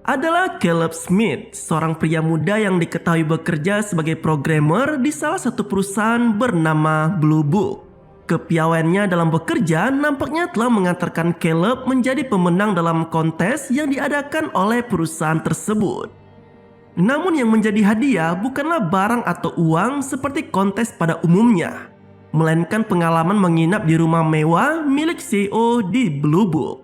adalah Caleb Smith, seorang pria muda yang diketahui bekerja sebagai programmer di salah satu perusahaan bernama Blue Book. Kepiawaiannya dalam bekerja nampaknya telah mengantarkan Caleb menjadi pemenang dalam kontes yang diadakan oleh perusahaan tersebut. Namun yang menjadi hadiah bukanlah barang atau uang seperti kontes pada umumnya, melainkan pengalaman menginap di rumah mewah milik CEO di Blue Book.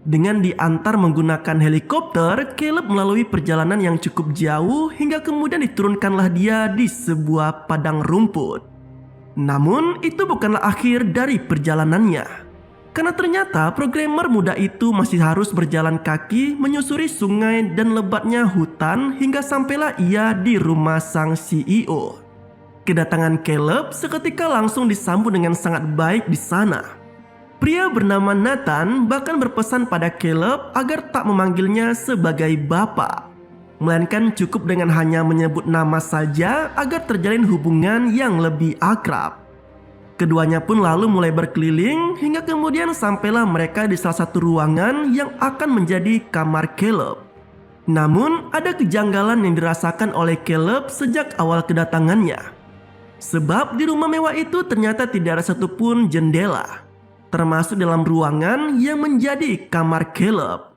Dengan diantar menggunakan helikopter, Caleb melalui perjalanan yang cukup jauh hingga kemudian diturunkanlah dia di sebuah padang rumput. Namun itu bukanlah akhir dari perjalanannya, karena ternyata programmer muda itu masih harus berjalan kaki menyusuri sungai dan lebatnya hutan hingga sampailah ia di rumah sang CEO. Kedatangan Caleb seketika langsung disambut dengan sangat baik di sana. Pria bernama Nathan bahkan berpesan pada Caleb agar tak memanggilnya sebagai bapak, melainkan cukup dengan hanya menyebut nama saja agar terjalin hubungan yang lebih akrab. Keduanya pun lalu mulai berkeliling hingga kemudian sampailah mereka di salah satu ruangan yang akan menjadi kamar Caleb. Namun ada kejanggalan yang dirasakan oleh Caleb sejak awal kedatangannya. Sebab di rumah mewah itu ternyata tidak ada satupun jendela, termasuk dalam ruangan yang menjadi kamar Caleb.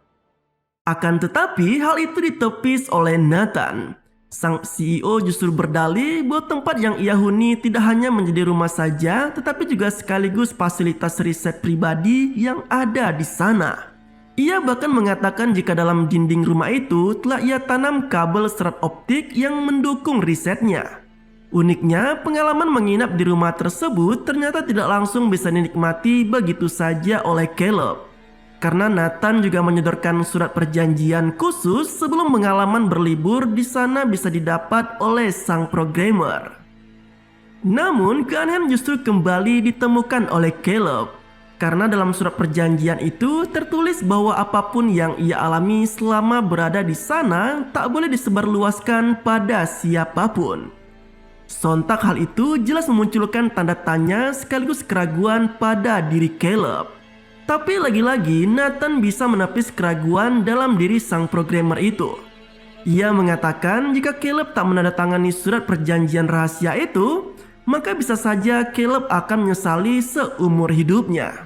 Akan tetapi hal itu ditepis oleh Nathan. Sang CEO justru berdalih bahwa tempat yang ia huni tidak hanya menjadi rumah saja, tetapi juga sekaligus fasilitas riset pribadi yang ada di sana. Ia bahkan mengatakan jika dalam dinding rumah itu telah ia tanam kabel serat optik yang mendukung risetnya. Uniknya, pengalaman menginap di rumah tersebut ternyata tidak langsung bisa dinikmati begitu saja oleh Caleb, karena Nathan juga menyodorkan surat perjanjian khusus sebelum pengalaman berlibur di sana bisa didapat oleh sang programmer. Namun, keanehan justru kembali ditemukan oleh Caleb, karena dalam surat perjanjian itu tertulis bahwa apapun yang ia alami selama berada di sana tak boleh disebarluaskan pada siapapun. Sontak hal itu jelas memunculkan tanda tanya sekaligus keraguan pada diri Caleb. Tapi lagi-lagi Nathan bisa menepis keraguan dalam diri sang programmer itu. Ia mengatakan jika Caleb tak menandatangani surat perjanjian rahasia itu, maka bisa saja Caleb akan menyesali seumur hidupnya.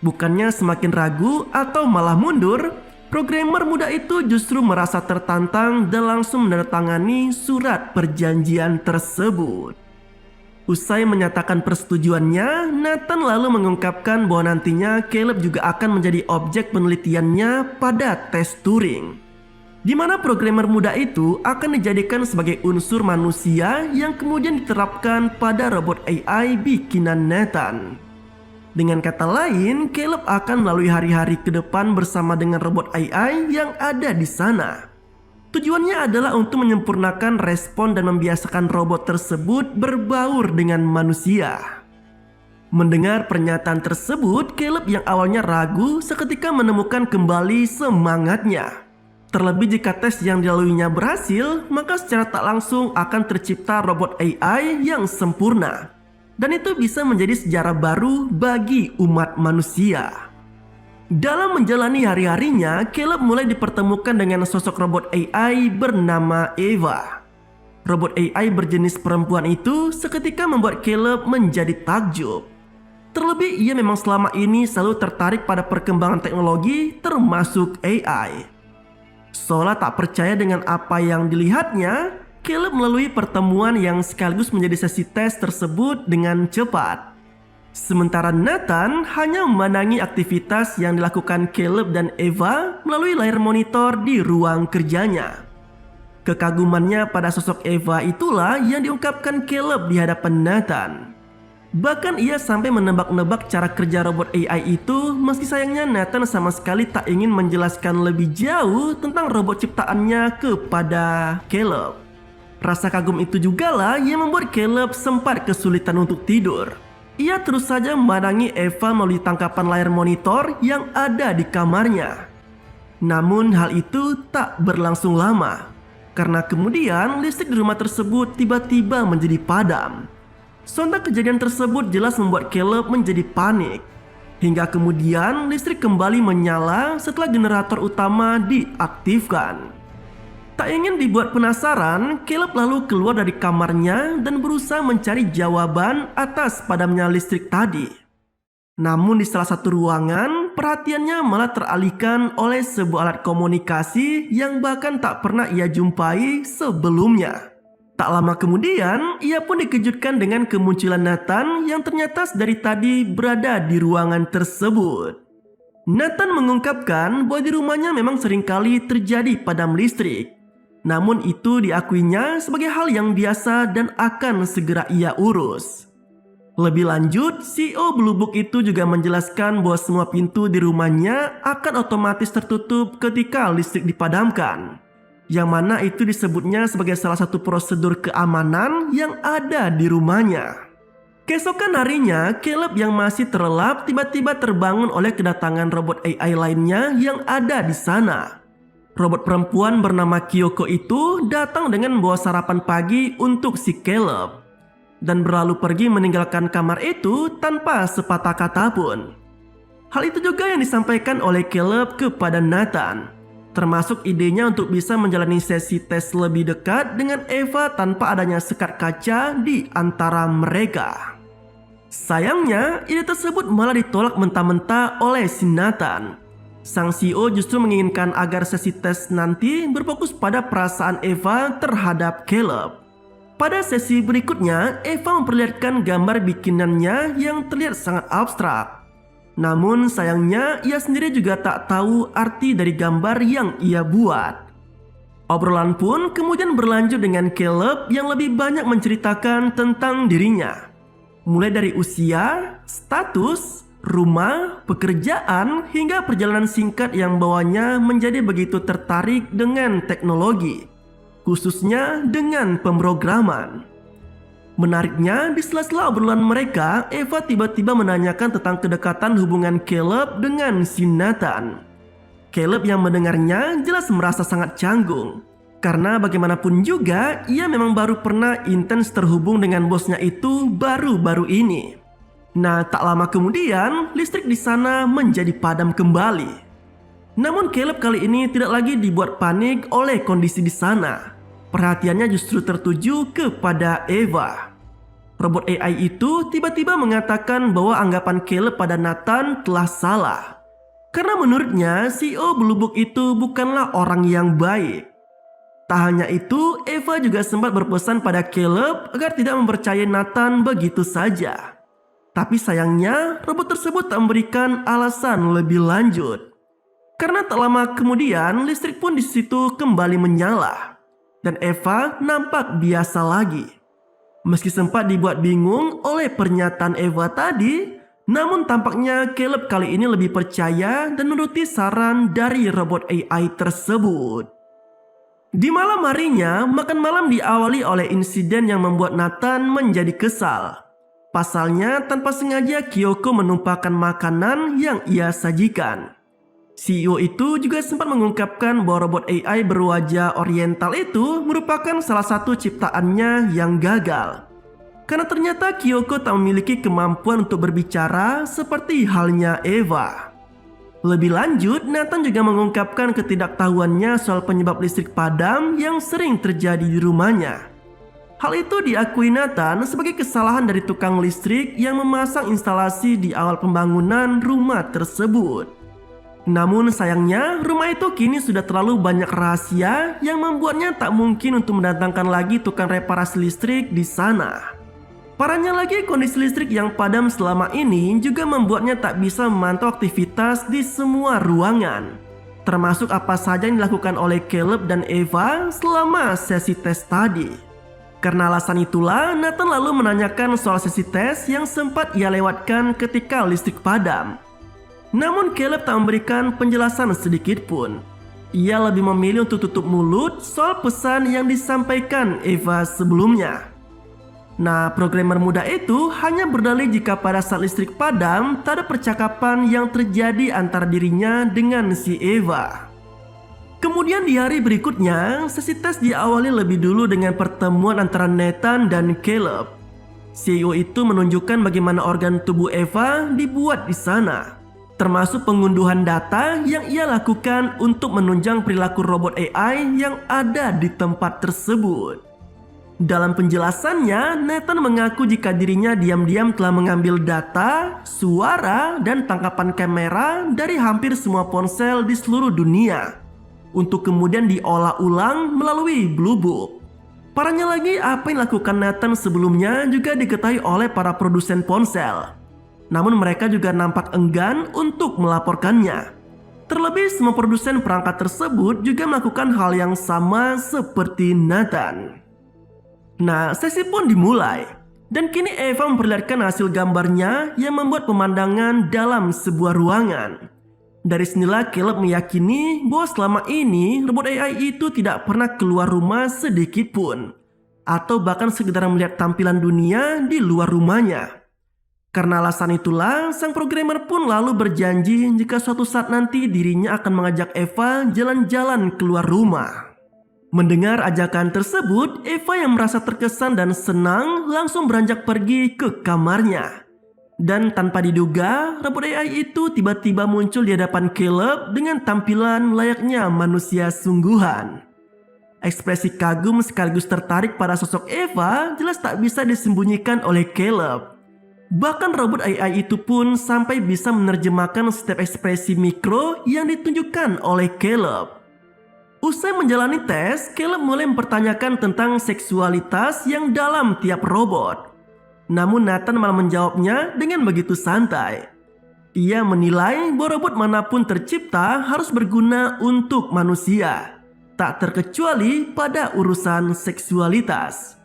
Bukannya semakin ragu atau malah mundur, programmer muda itu justru merasa tertantang dan langsung menandatangani surat perjanjian tersebut. Usai menyatakan persetujuannya, Nathan lalu mengungkapkan bahwa nantinya Caleb juga akan menjadi objek penelitiannya pada tes Turing, di mana programmer muda itu akan dijadikan sebagai unsur manusia yang kemudian diterapkan pada robot AI bikinan Nathan. Dengan kata lain, Caleb akan melalui hari-hari ke depan bersama dengan robot AI yang ada di sana. Tujuannya adalah untuk menyempurnakan respon dan membiasakan robot tersebut berbaur dengan manusia. Mendengar pernyataan tersebut, Caleb yang awalnya ragu seketika menemukan kembali semangatnya. Terlebih jika tes yang dilaluinya berhasil, maka secara tak langsung akan tercipta robot AI yang sempurna. Dan itu bisa menjadi sejarah baru bagi umat manusia. Dalam menjalani hari-harinya, Caleb mulai dipertemukan dengan sosok robot AI bernama Eva. Robot AI berjenis perempuan itu seketika membuat Caleb menjadi takjub. Terlebih ia memang selama ini selalu tertarik pada perkembangan teknologi termasuk AI. Seolah tak percaya dengan apa yang dilihatnya, Caleb melalui pertemuan yang sekaligus menjadi sesi tes tersebut dengan cepat. Sementara Nathan hanya memandangi aktivitas yang dilakukan Caleb dan Eva melalui layar monitor di ruang kerjanya. Kekagumannya pada sosok Eva itulah yang diungkapkan Caleb di hadapan Nathan. Bahkan ia sampai menebak-nebak cara kerja robot AI itu, meski sayangnya Nathan sama sekali tak ingin menjelaskan lebih jauh tentang robot ciptaannya kepada Caleb. Rasa kagum itu jugalah yang membuat Caleb sempat kesulitan untuk tidur. Ia terus saja memandangi Eva melalui tangkapan layar monitor yang ada di kamarnya. Namun hal itu tak berlangsung lama, karena kemudian listrik di rumah tersebut tiba-tiba menjadi padam. Sontak kejadian tersebut jelas membuat Caleb menjadi panik. Hingga kemudian listrik kembali menyala setelah generator utama diaktifkan. Tak ingin dibuat penasaran, Caleb lalu keluar dari kamarnya dan berusaha mencari jawaban atas padamnya listrik tadi. Namun di salah satu ruangan, perhatiannya malah teralihkan oleh sebuah alat komunikasi yang bahkan tak pernah ia jumpai sebelumnya. Tak lama kemudian, ia pun dikejutkan dengan kemunculan Nathan yang ternyata dari tadi berada di ruangan tersebut. Nathan mengungkapkan bahwa di rumahnya memang seringkali terjadi padam listrik. Namun itu diakuinya sebagai hal yang biasa dan akan segera ia urus. Lebih lanjut, CEO Blue Book itu juga menjelaskan bahwa semua pintu di rumahnya akan otomatis tertutup ketika listrik dipadamkan. Yang mana itu disebutnya sebagai salah satu prosedur keamanan yang ada di rumahnya. Keesokan harinya, Caleb yang masih terlelap tiba-tiba terbangun oleh kedatangan robot AI lainnya yang ada di sana. Robot perempuan bernama Kyoko itu datang dengan membawa sarapan pagi untuk si Caleb dan berlalu pergi meninggalkan kamar itu tanpa sepatah kata pun. Hal itu juga yang disampaikan oleh Caleb kepada Nathan, termasuk idenya untuk bisa menjalani sesi tes lebih dekat dengan Eva tanpa adanya sekat kaca di antara mereka. Sayangnya, ide tersebut malah ditolak mentah-mentah oleh si Nathan. Sang CEO justru menginginkan agar sesi tes nanti berfokus pada perasaan Eva terhadap Caleb. Pada sesi berikutnya, Eva memperlihatkan gambar bikinannya yang terlihat sangat abstrak. Namun sayangnya ia sendiri juga tak tahu arti dari gambar yang ia buat. Obrolan pun kemudian berlanjut dengan Caleb yang lebih banyak menceritakan tentang dirinya. Mulai dari usia, status, rumah, pekerjaan, hingga perjalanan singkat yang bawanya menjadi begitu tertarik dengan teknologi, khususnya dengan pemrograman. Menariknya, di sela-sela obrolan mereka, Eva tiba-tiba menanyakan tentang kedekatan hubungan Caleb dengan si Nathan. Caleb yang mendengarnya jelas merasa sangat canggung, karena bagaimanapun juga ia memang baru pernah intens terhubung dengan bosnya itu baru-baru ini. Nah, tak lama kemudian, listrik di sana menjadi padam kembali. Namun Caleb kali ini tidak lagi dibuat panik oleh kondisi di sana. Perhatiannya justru tertuju kepada Eva. Robot AI itu tiba-tiba mengatakan bahwa anggapan Caleb pada Nathan telah salah. Karena menurutnya, CEO Blue Book itu bukanlah orang yang baik. Tak hanya itu, Eva juga sempat berpesan pada Caleb agar tidak mempercayai Nathan begitu saja. Tapi sayangnya, robot tersebut tak memberikan alasan lebih lanjut. Karena tak lama kemudian, listrik pun di situ kembali menyala. Dan Eva nampak biasa lagi. Meski sempat dibuat bingung oleh pernyataan Eva tadi, namun tampaknya Caleb kali ini lebih percaya dan menuruti saran dari robot AI tersebut. Di malam harinya, makan malam diawali oleh insiden yang membuat Nathan menjadi kesal. Pasalnya, tanpa sengaja Kyoko menumpahkan makanan yang ia sajikan. CEO itu juga sempat mengungkapkan bahwa robot AI berwajah oriental itu merupakan salah satu ciptaannya yang gagal. Karena ternyata Kyoko tak memiliki kemampuan untuk berbicara seperti halnya Eva. Lebih lanjut, Nathan juga mengungkapkan ketidaktahuannya soal penyebab listrik padam yang sering terjadi di rumahnya. Hal itu diakui Nathan sebagai kesalahan dari tukang listrik yang memasang instalasi di awal pembangunan rumah tersebut. Namun sayangnya, rumah itu kini sudah terlalu banyak rahasia yang membuatnya tak mungkin untuk mendatangkan lagi tukang reparasi listrik di sana. Parahnya lagi, kondisi listrik yang padam selama ini juga membuatnya tak bisa memantau aktivitas di semua ruangan, termasuk apa saja yang dilakukan oleh Caleb dan Eva selama sesi tes tadi. Karena alasan itulah, Nathan lalu menanyakan soal sesi tes yang sempat ia lewatkan ketika listrik padam. Namun Caleb tak memberikan penjelasan sedikit pun. Ia lebih memilih untuk tutup mulut soal pesan yang disampaikan Eva sebelumnya. Nah, programmer muda itu hanya berdalih jika pada saat listrik padam tak ada percakapan yang terjadi antara dirinya dengan si Eva. Kemudian di hari berikutnya, sesi tes diawali lebih dulu dengan pertemuan antara Nathan dan Caleb. CEO itu menunjukkan bagaimana organ tubuh Eva dibuat di sana, termasuk pengunduhan data yang ia lakukan untuk menunjang perilaku robot AI yang ada di tempat tersebut. Dalam penjelasannya, Nathan mengaku jika dirinya diam-diam telah mengambil data, suara, dan tangkapan kamera dari hampir semua ponsel di seluruh dunia untuk kemudian diolah ulang melalui Blue Book. Parahnya lagi, apa yang dilakukan Nathan sebelumnya juga diketahui oleh para produsen ponsel. Namun mereka juga nampak enggan untuk melaporkannya. Terlebih semua produsen perangkat tersebut juga melakukan hal yang sama seperti Nathan. Nah, sesi pun dimulai. Dan kini Eva memperlihatkan hasil gambarnya yang membuat pemandangan dalam sebuah ruangan. Dari sinilah Caleb meyakini bahwa selama ini robot AI itu tidak pernah keluar rumah sedikit pun, atau bahkan sekedar melihat tampilan dunia di luar rumahnya. Karena alasan itulah, sang programmer pun lalu berjanji jika suatu saat nanti dirinya akan mengajak Eva jalan-jalan keluar rumah. Mendengar ajakan tersebut, Eva yang merasa terkesan dan senang langsung beranjak pergi ke kamarnya. Dan tanpa diduga, robot AI itu tiba-tiba muncul di hadapan Caleb dengan tampilan layaknya manusia sungguhan. Ekspresi kagum sekaligus tertarik pada sosok Eva jelas tak bisa disembunyikan oleh Caleb. Bahkan robot AI itu pun sampai bisa menerjemahkan setiap ekspresi mikro yang ditunjukkan oleh Caleb. Usai menjalani tes, Caleb mulai mempertanyakan tentang seksualitas yang dalam tiap robot. Namun Nathan malah menjawabnya dengan begitu santai. Ia menilai bahwa robot manapun tercipta harus berguna untuk manusia, tak terkecuali pada urusan seksualitas.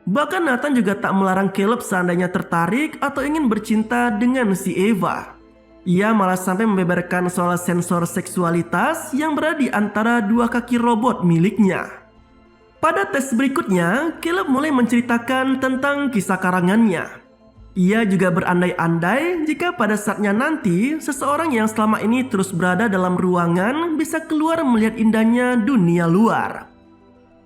Bahkan Nathan juga tak melarang Caleb seandainya tertarik atau ingin bercinta dengan si Eva. Ia malah sampai membeberkan soal sensor seksualitas yang berada di antara dua kaki robot miliknya. Pada tes berikutnya, Caleb mulai menceritakan tentang kisah karangannya. Ia juga berandai-andai jika pada saatnya nanti seseorang yang selama ini terus berada dalam ruangan bisa keluar melihat indahnya dunia luar.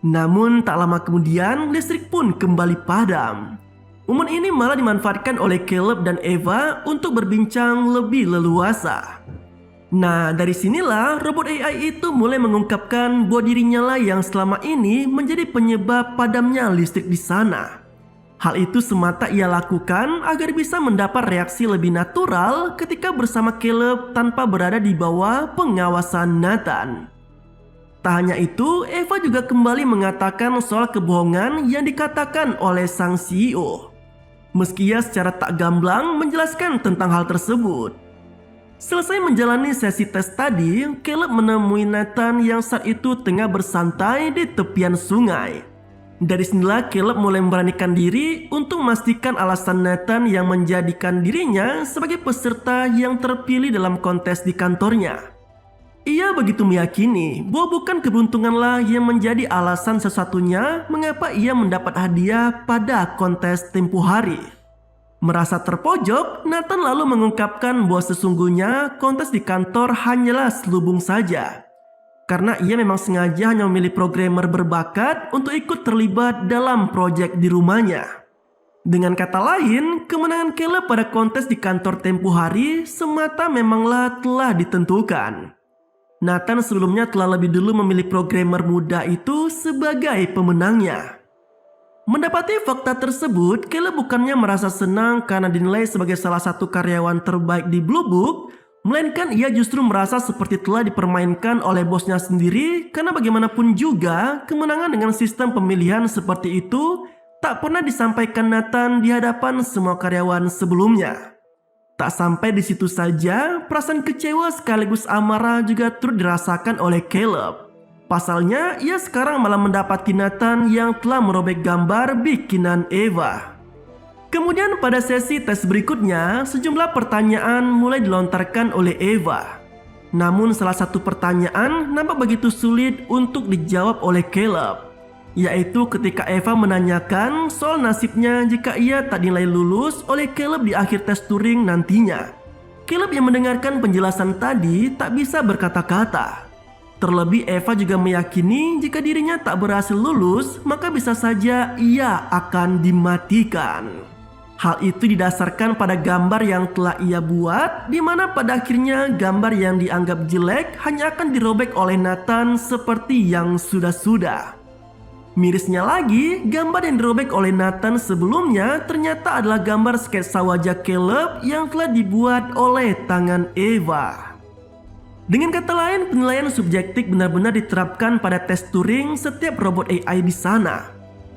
Namun tak lama kemudian listrik pun kembali padam. Momen ini malah dimanfaatkan oleh Caleb dan Eva untuk berbincang lebih leluasa. Nah, dari sinilah robot AI itu mulai mengungkapkan bahwa dirinya lah yang selama ini menjadi penyebab padamnya listrik di sana. Hal itu semata ia lakukan agar bisa mendapat reaksi lebih natural ketika bersama Caleb tanpa berada di bawah pengawasan Nathan. Tak hanya itu, Eva juga kembali mengatakan soal kebohongan yang dikatakan oleh sang CEO. Meski ia secara tak gamblang menjelaskan tentang hal tersebut. Selesai menjalani sesi tes tadi, Caleb menemui Nathan yang saat itu tengah bersantai di tepian sungai. Dari sinilah Caleb mulai memberanikan diri untuk memastikan alasan Nathan yang menjadikan dirinya sebagai peserta yang terpilih dalam kontes di kantornya. Ia begitu meyakini bahwa bukan keberuntunganlah yang menjadi alasan sesatunya mengapa ia mendapat hadiah pada kontes tempo hari. Merasa terpojok, Nathan lalu mengungkapkan bahwa sesungguhnya kontes di kantor hanyalah selubung saja. Karena ia memang sengaja hanya memilih programmer berbakat untuk ikut terlibat dalam proyek di rumahnya. Dengan kata lain, kemenangan Caleb pada kontes di kantor tempo hari semata memanglah telah ditentukan. Nathan sebelumnya telah lebih dulu memilih programmer muda itu sebagai pemenangnya. Mendapati fakta tersebut, Caleb bukannya merasa senang karena dinilai sebagai salah satu karyawan terbaik di Blue Book, melainkan ia justru merasa seperti telah dipermainkan oleh bosnya sendiri karena bagaimanapun juga kemenangan dengan sistem pemilihan seperti itu tak pernah disampaikan Nathan di hadapan semua karyawan sebelumnya. Tak sampai di situ saja, perasaan kecewa sekaligus amarah juga turut dirasakan oleh Caleb. Pasalnya, ia sekarang malah mendapati Nathan yang telah merobek gambar bikinan Eva. Kemudian pada sesi tes berikutnya, sejumlah pertanyaan mulai dilontarkan oleh Eva. Namun salah satu pertanyaan nampak begitu sulit untuk dijawab oleh Caleb. Yaitu ketika Eva menanyakan soal nasibnya jika ia tak dinilai lulus oleh Caleb di akhir tes Turing nantinya. Caleb yang mendengarkan penjelasan tadi tak bisa berkata-kata. Terlebih Eva juga meyakini jika dirinya tak berhasil lulus, maka bisa saja ia akan dimatikan. Hal itu didasarkan pada gambar yang telah ia buat, di mana pada akhirnya gambar yang dianggap jelek hanya akan dirobek oleh Nathan seperti yang sudah-sudah. Mirisnya lagi, gambar yang dirobek oleh Nathan sebelumnya ternyata adalah gambar sketsa wajah Caleb yang telah dibuat oleh tangan Eva. Dengan kata lain, penilaian subjektif benar-benar diterapkan pada tes Turing setiap robot AI di sana.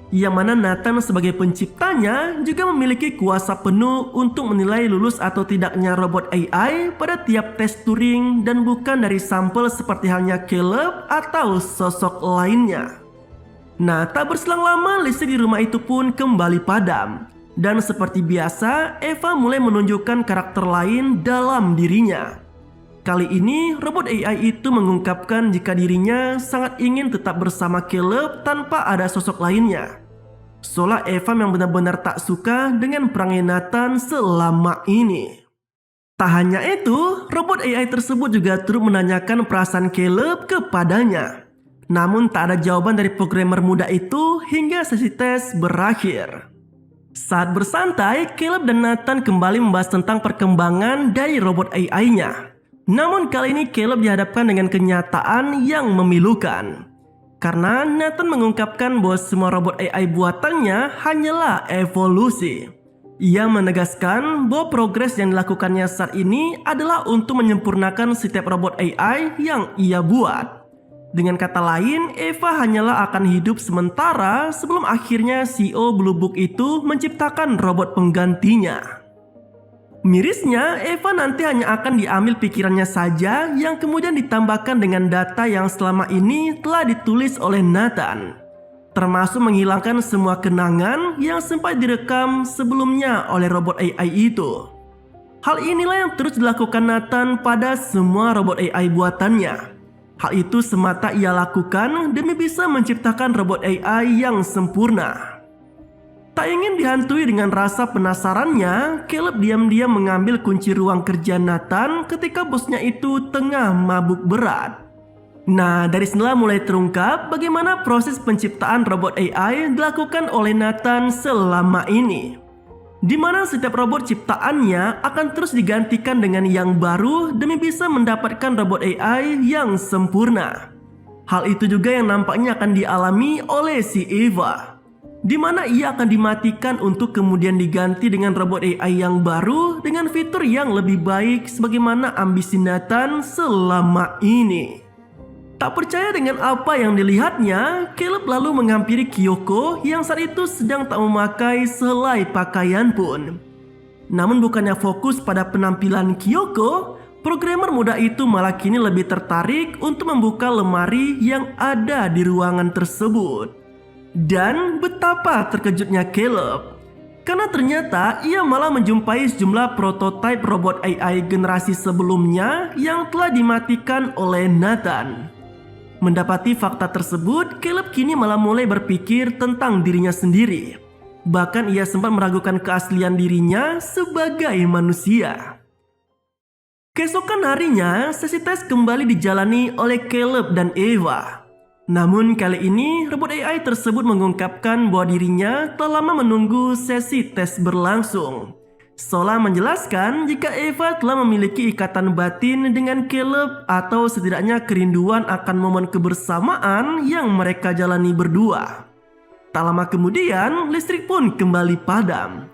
Yang mana Nathan sebagai penciptanya juga memiliki kuasa penuh untuk menilai lulus atau tidaknya robot AI pada tiap tes Turing dan bukan dari sampel seperti halnya Caleb atau sosok lainnya. Nah, tak berselang lama listrik di rumah itu pun kembali padam. Dan seperti biasa, Eva mulai menunjukkan karakter lain dalam dirinya. Kali ini, robot AI itu mengungkapkan jika dirinya sangat ingin tetap bersama Caleb tanpa ada sosok lainnya. Seolah Eva yang benar-benar tak suka dengan perangai Nathan selama ini. Tak hanya itu, robot AI tersebut juga turut menanyakan perasaan Caleb kepadanya. Namun tak ada jawaban dari programmer muda itu hingga sesi tes berakhir. Saat bersantai, Caleb dan Nathan kembali membahas tentang perkembangan dari robot AI-nya. Namun kali ini Caleb dihadapkan dengan kenyataan yang memilukan. Karena Nathan mengungkapkan bahwa semua robot AI buatannya hanyalah evolusi. Ia menegaskan bahwa progres yang dilakukannya saat ini adalah untuk menyempurnakan setiap robot AI yang ia buat. Dengan kata lain, Eva hanyalah akan hidup sementara sebelum akhirnya CEO Blue Book itu menciptakan robot penggantinya. Mirisnya, Eva nanti hanya akan diambil pikirannya saja yang kemudian ditambahkan dengan data yang selama ini telah ditulis oleh Nathan. Termasuk menghilangkan semua kenangan yang sempat direkam sebelumnya oleh robot AI itu. Hal inilah yang terus dilakukan Nathan pada semua robot AI buatannya. Hal itu semata ia lakukan demi bisa menciptakan robot AI yang sempurna. Tak ingin dihantui dengan rasa penasarannya, Caleb diam-diam mengambil kunci ruang kerja Nathan ketika bosnya itu tengah mabuk berat. Nah, dari sinilah mulai terungkap bagaimana proses penciptaan robot AI dilakukan oleh Nathan selama ini. Di mana setiap robot ciptaannya akan terus digantikan dengan yang baru demi bisa mendapatkan robot AI yang sempurna. Hal itu juga yang nampaknya akan dialami oleh si Eva, di mana ia akan dimatikan untuk kemudian diganti dengan robot AI yang baru dengan fitur yang lebih baik sebagaimana ambisi Nathan selama ini. Tak percaya dengan apa yang dilihatnya, Caleb lalu menghampiri Kyoko yang saat itu sedang tak memakai sehelai pakaian pun. Namun bukannya fokus pada penampilan Kyoko, programmer muda itu malah kini lebih tertarik untuk membuka lemari yang ada di ruangan tersebut. Dan betapa terkejutnya Caleb, karena ternyata ia malah menjumpai sejumlah prototipe robot AI generasi sebelumnya yang telah dimatikan oleh Nathan. Mendapati fakta tersebut, Caleb kini malah mulai berpikir tentang dirinya sendiri. Bahkan ia sempat meragukan keaslian dirinya sebagai manusia. Keesokan harinya, sesi tes kembali dijalani oleh Caleb dan Eva. Namun kali ini, robot AI tersebut mengungkapkan bahwa dirinya telah lama menunggu sesi tes berlangsung. Seolah menjelaskan jika Eva telah memiliki ikatan batin dengan Caleb atau setidaknya kerinduan akan momen kebersamaan yang mereka jalani berdua. Tak lama kemudian, listrik pun kembali padam.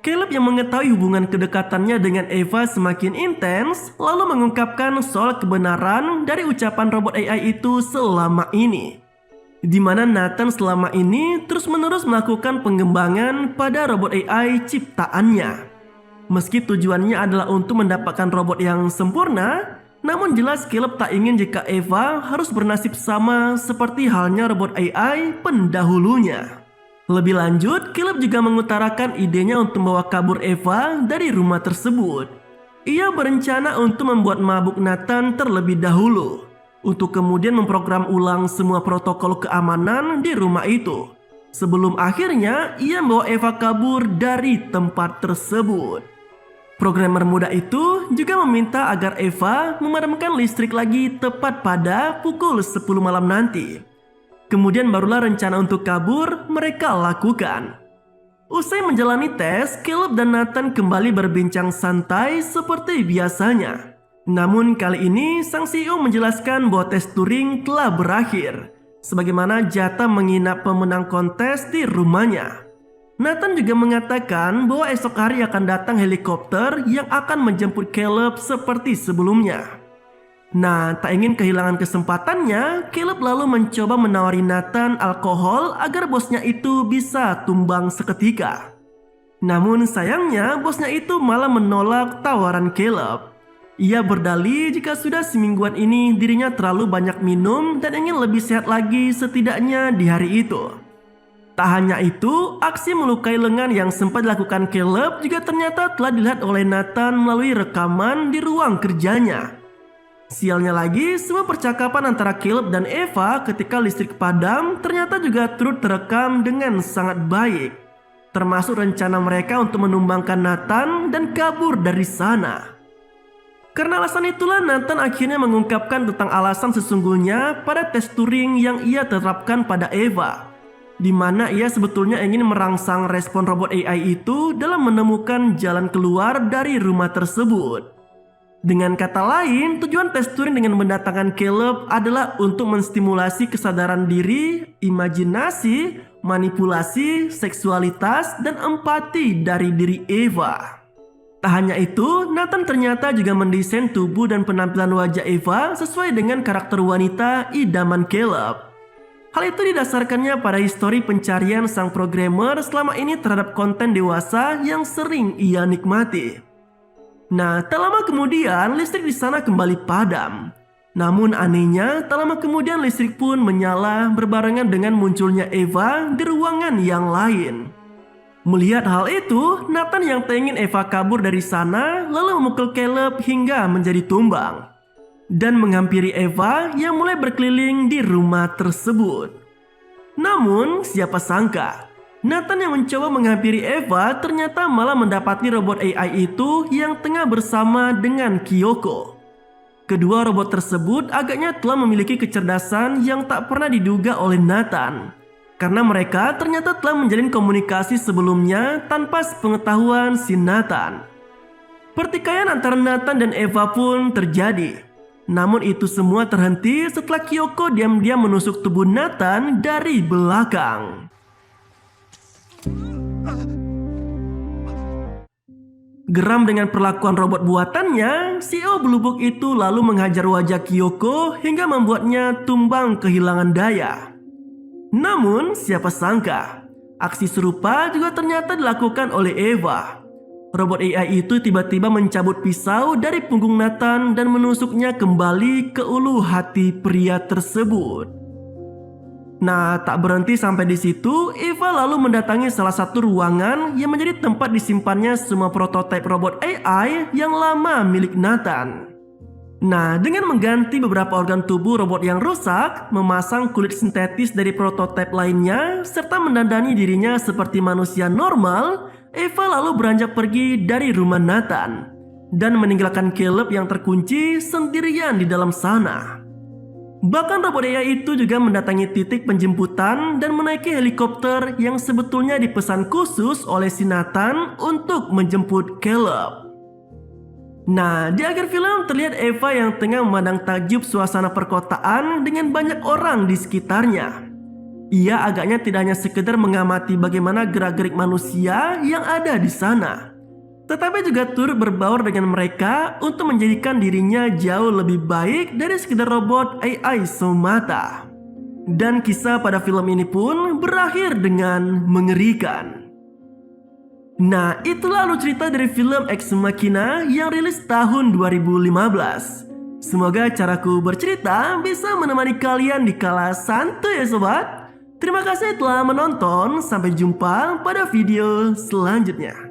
Caleb yang mengetahui hubungan kedekatannya dengan Eva semakin intens, lalu mengungkapkan soal kebenaran dari ucapan robot AI itu selama ini. Di mana Nathan selama ini terus-menerus melakukan pengembangan pada robot AI ciptaannya. Meski tujuannya adalah untuk mendapatkan robot yang sempurna, namun jelas Caleb tak ingin jika Eva harus bernasib sama seperti halnya robot AI pendahulunya. Lebih lanjut, Caleb juga mengutarakan idenya untuk membawa kabur Eva dari rumah tersebut. Ia berencana untuk membuat mabuk Nathan terlebih dahulu, untuk kemudian memprogram ulang semua protokol keamanan di rumah itu. Sebelum akhirnya ia membawa Eva kabur dari tempat tersebut. Programmer muda itu juga meminta agar Eva memadamkan listrik lagi tepat pada pukul 10 malam nanti. Kemudian barulah rencana untuk kabur mereka lakukan. Usai menjalani tes, Caleb dan Nathan kembali berbincang santai seperti biasanya. Namun kali ini sang CEO menjelaskan bahwa tes Turing telah berakhir, sebagaimana jatah menginap pemenang kontes di rumahnya. Nathan juga mengatakan bahwa esok hari akan datang helikopter yang akan menjemput Caleb seperti sebelumnya. Nah, tak ingin kehilangan kesempatannya, Caleb lalu mencoba menawari Nathan alkohol agar bosnya itu bisa tumbang seketika. Namun sayangnya bosnya itu malah menolak tawaran Caleb. Ia berdalih jika sudah semingguan ini dirinya terlalu banyak minum dan ingin lebih sehat lagi setidaknya di hari itu. Tak hanya itu, aksi melukai lengan yang sempat dilakukan Caleb juga ternyata telah dilihat oleh Nathan melalui rekaman di ruang kerjanya. Sialnya lagi, semua percakapan antara Caleb dan Eva ketika listrik padam ternyata juga turut terekam dengan sangat baik. Termasuk rencana mereka untuk menumbangkan Nathan dan kabur dari sana. Karena alasan itulah Nathan akhirnya mengungkapkan tentang alasan sesungguhnya pada tes Turing yang ia terapkan pada Eva, di mana ia sebetulnya ingin merangsang respon robot AI itu dalam menemukan jalan keluar dari rumah tersebut. Dengan kata lain, tujuan tes Turing dengan mendatangkan Caleb adalah untuk menstimulasi kesadaran diri, imajinasi, manipulasi, seksualitas, dan empati dari diri Eva. Tak hanya itu, Nathan ternyata juga mendesain tubuh dan penampilan wajah Eva sesuai dengan karakter wanita idaman Caleb. Hal itu didasarkannya pada histori pencarian sang programmer selama ini terhadap konten dewasa yang sering ia nikmati. Nah, tak lama kemudian listrik di sana kembali padam. Namun anehnya, tak lama kemudian listrik pun menyala berbarengan dengan munculnya Eva di ruangan yang lain. Melihat hal itu, Nathan yang tak ingin Eva kabur dari sana lalu memukul Caleb hingga menjadi tumbang dan menghampiri Eva yang mulai berkeliling di rumah tersebut. Namun, siapa sangka Nathan yang mencoba menghampiri Eva ternyata malah mendapati robot AI itu yang tengah bersama dengan Kyoko. Kedua robot tersebut agaknya telah memiliki kecerdasan yang tak pernah diduga oleh Nathan, karena mereka ternyata telah menjalin komunikasi sebelumnya tanpa sepengetahuan si Nathan. Pertikaian antara Nathan dan Eva pun terjadi. Namun itu semua terhenti setelah Kyoko diam-diam menusuk tubuh Nathan dari belakang. Geram dengan perlakuan robot buatannya, CEO Blue Book itu lalu menghajar wajah Kyoko hingga membuatnya tumbang kehilangan daya. Namun siapa sangka, aksi serupa juga ternyata dilakukan oleh Eva. Robot AI itu tiba-tiba mencabut pisau dari punggung Nathan dan menusuknya kembali ke ulu hati pria tersebut. Nah, tak berhenti sampai di situ, Eva lalu mendatangi salah satu ruangan yang menjadi tempat disimpannya semua prototipe robot AI yang lama milik Nathan. Nah, dengan mengganti beberapa organ tubuh robot yang rusak, memasang kulit sintetis dari prototipe lainnya, serta mendandani dirinya seperti manusia normal, Eva lalu beranjak pergi dari rumah Nathan dan meninggalkan Caleb yang terkunci sendirian di dalam sana. Bahkan robot AI itu juga mendatangi titik penjemputan dan menaiki helikopter yang sebetulnya dipesan khusus oleh si Nathan untuk menjemput Caleb. Nah, di akhir film terlihat Eva yang tengah memandang takjub suasana perkotaan dengan banyak orang di sekitarnya. Ia agaknya tidak hanya sekedar mengamati bagaimana gerak-gerik manusia yang ada di sana, tetapi juga turut berbaur dengan mereka untuk menjadikan dirinya jauh lebih baik dari sekedar robot AI semata. Dan kisah pada film ini pun berakhir dengan mengerikan. Nah, itulah alur cerita dari film Ex Machina yang rilis tahun 2015. Semoga caraku bercerita bisa menemani kalian di kala santuy ya sobat. Terima kasih telah menonton, sampai jumpa pada video selanjutnya.